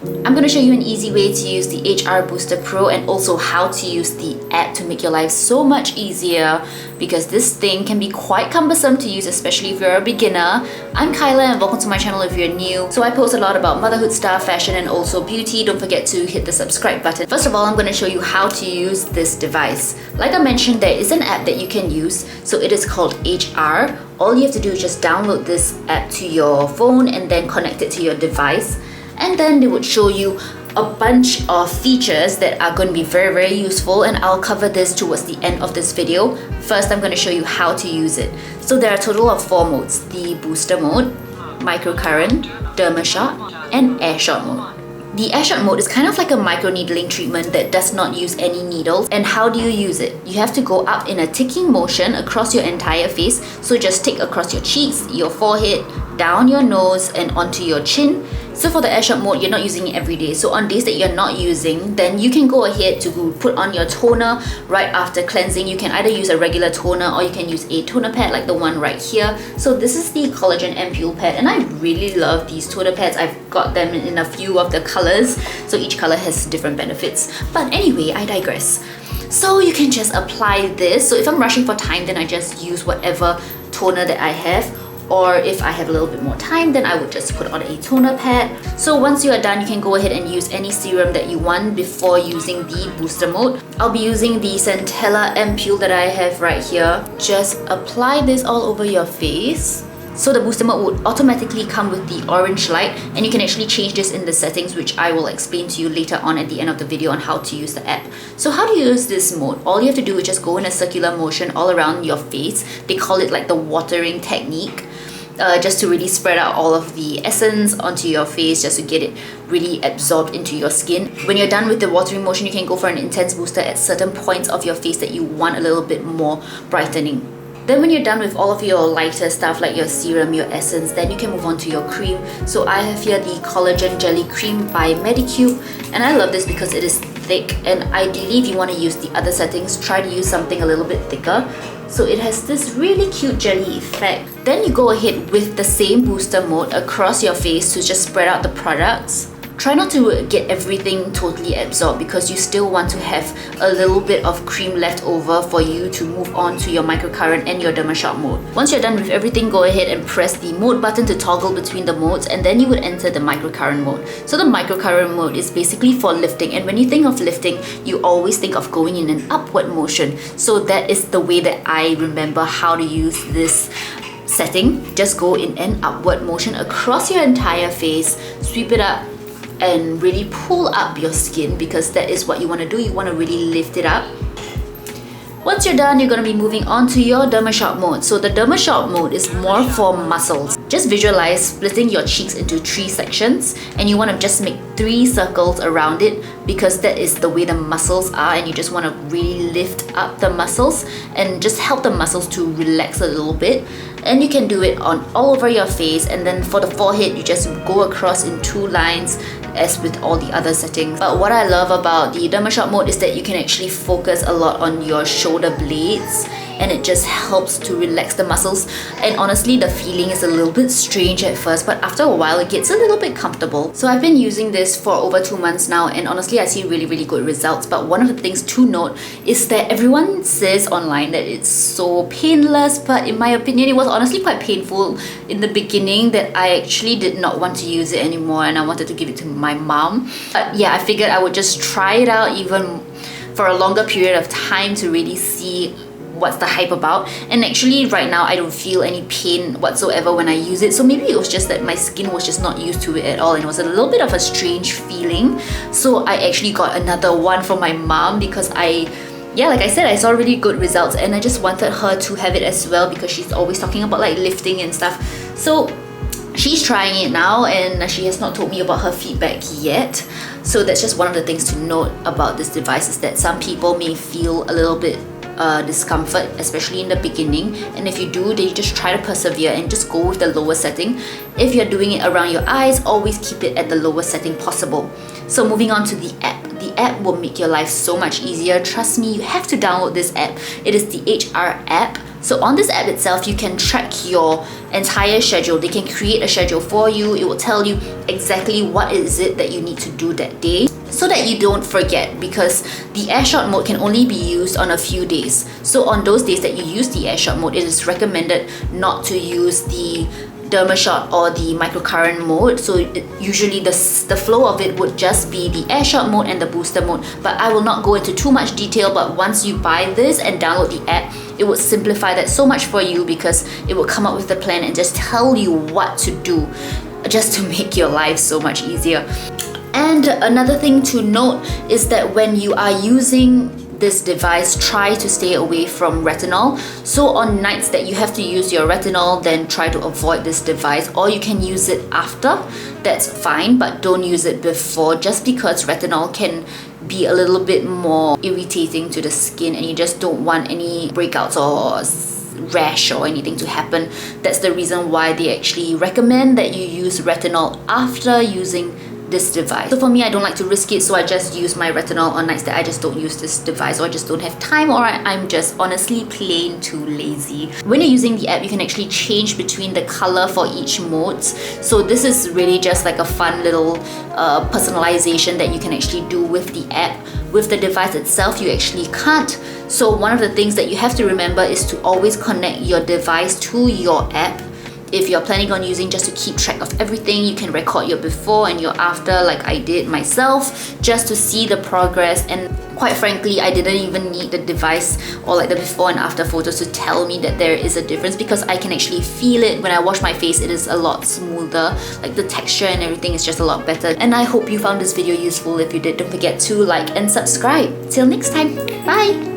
I'm going to show you an easy way to use the HR Booster Pro and also how to use the app to make your life so much easier, because this thing can be quite cumbersome to use, especially if you're a beginner. I'm Kyla and welcome to my channel if you're new. So I post a lot about motherhood stuff, fashion and also beauty. Don't forget to hit the subscribe button. First of all, I'm going to show you how to use this device. Like I mentioned, there is an app that you can use. So it is called HR. All you have to do is just download this app to your phone and then connect it to your device. And then they would show you a bunch of features that are going to be very useful, and I'll cover this towards the end of this video. First, I'm going to show you how to use it. So there are a total of 4 modes: the booster mode, microcurrent, derma-shot, and air shot mode. The air shot mode is kind of like a microneedling treatment that does not use any needles. And how do you use it? You have to go up in a ticking motion across your entire face. So just tick across your cheeks, your forehead, down your nose, and onto your chin. So for the air shot mode, you're not using it every day. So on days that you're not using, then you can go ahead to put on your toner right after cleansing. You can either use a regular toner or you can use a toner pad like the one right here. So this is the Collagen Ampule pad, and I really love these toner pads. I've got them in a few of the colors. So each color has different benefits. But anyway, I digress. So you can just apply this. So if I'm rushing for time, then I just use whatever toner that I have. Or if I have a little bit more time, then I would just put on a toner pad. So once you are done, you can go ahead and use any serum that you want before using the booster mode. I'll be using the Centella Ampule that I have right here. Just apply this all over your face. So the booster mode would automatically come with the orange light, and you can actually change this in the settings, which I will explain to you later on at the end of the video on how to use the app. So how do you use this mode? All you have to do is just go in a circular motion all around your face. They call it like the watering technique. Just to really spread out all of the essence onto your face, just to get it really absorbed into your skin. When you're done with the watering motion, you can go for an intense booster at certain points of your face that you want a little bit more brightening. Then when you're done with all of your lighter stuff like your serum, your essence, then you can move on to your cream. So I have here the Collagen Jelly Cream by Medicube, and I love this because it is thick, and ideally if you want to use the other settings, try to use something a little bit thicker. So it has this really cute jelly effect. Then you go ahead with the same booster mode across your face to just spread out the products. Try not to get everything totally absorbed because you still want to have a little bit of cream left over for you to move on to your microcurrent and your derma-shot mode. Once you're done with everything, go ahead and press the mode button to toggle between the modes, and then you would enter the microcurrent mode. So the microcurrent mode is basically for lifting, and when you think of lifting, you always think of going in an upward motion. So that is the way that I remember how to use this setting. Just go in an upward motion across your entire face, sweep it up, and really pull up your skin, because that is what you want to do. You want to really lift it up. Once you're done, you're going to be moving on to your derma-shot mode. So the derma-shot mode is more for muscles. Just visualize splitting your cheeks into 3 sections, and you want to just make 3 circles around it, because that is the way the muscles are, and you just want to really lift up the muscles and just help the muscles to relax a little bit. And you can do it on all over your face, and then for the forehead, you just go across in 2 lines as with all the other settings. But what I love about the derma-shot mode is that you can actually focus a lot on your shoulder blades, and it just helps to relax the muscles. And honestly, the feeling is a little bit strange at first, but after a while it gets a little bit comfortable. So I've been using this for over 2 months now, and honestly I see really good results. But one of the things to note is that everyone says online that it's so painless, but in my opinion it was honestly quite painful in the beginning, that I actually did not want to use it anymore, and I wanted to give it to my mom. But yeah, I figured I would just try it out even for a longer period of time to really see what's the hype about. And actually right now I don't feel any pain whatsoever when I use it. So maybe it was just that my skin was just not used to it at all, and it was a little bit of a strange feeling. So I actually got another one from my mom because like I said, I saw really good results, and I just wanted her to have it as well, because she's always talking about like lifting and stuff. So she's trying it now, and she has not told me about her feedback yet. So that's just one of the things to note about this device, is that some people may feel a little bit discomfort, especially in the beginning. And if you do, then you just try to persevere and just go with the lower setting. If you're doing it around your eyes, always keep it at the lowest setting possible. So moving on to the app. The app will make your life so much easier. Trust me, you have to download this app. It is the HR app So on this app itself, you can track your entire schedule. They can create a schedule for you. It will tell you exactly what is it that you need to do that day, so that you don't forget, because the AirShot mode can only be used on a few days. So on those days that you use the AirShot mode, it is recommended not to use the DermaShot or the microcurrent mode. So usually the flow of it would just be the AirShot mode and the booster mode, but I will not go into too much detail. But once you buy this and download the app, it would simplify that so much for you, because it will come up with the plan and just tell you what to do, just to make your life so much easier. And another thing to note is that when you are using this device, try to stay away from retinol. So on nights that you have to use your retinol, then try to avoid this device, or you can use it after. That's fine, but don't use it before, just because retinol can be a little bit more irritating to the skin and you just don't want any breakouts or rash or anything to happen. That's the reason why they actually recommend that you use retinol after using this device. So for me, I don't like to risk it, so I just use my retinol on nights that I just don't use this device, or I just don't have time, or I'm just honestly plain too lazy. When you're using the app, you can actually change between the color for each mode. So this is really just like a fun little personalization that you can actually do with the app. With the device itself, you actually can't. So one of the things that you have to remember is to always connect your device to your app. If you're planning on using just to keep track of everything, you can record your before and your after, like I did myself, just to see the progress. And quite frankly, I didn't even need the device or like the before and after photos to tell me that there is a difference, because I can actually feel it. When I wash my face, it is a lot smoother, like the texture and everything is just a lot better. And I hope you found this video useful. If you did, don't forget to like and subscribe. Till next time, bye!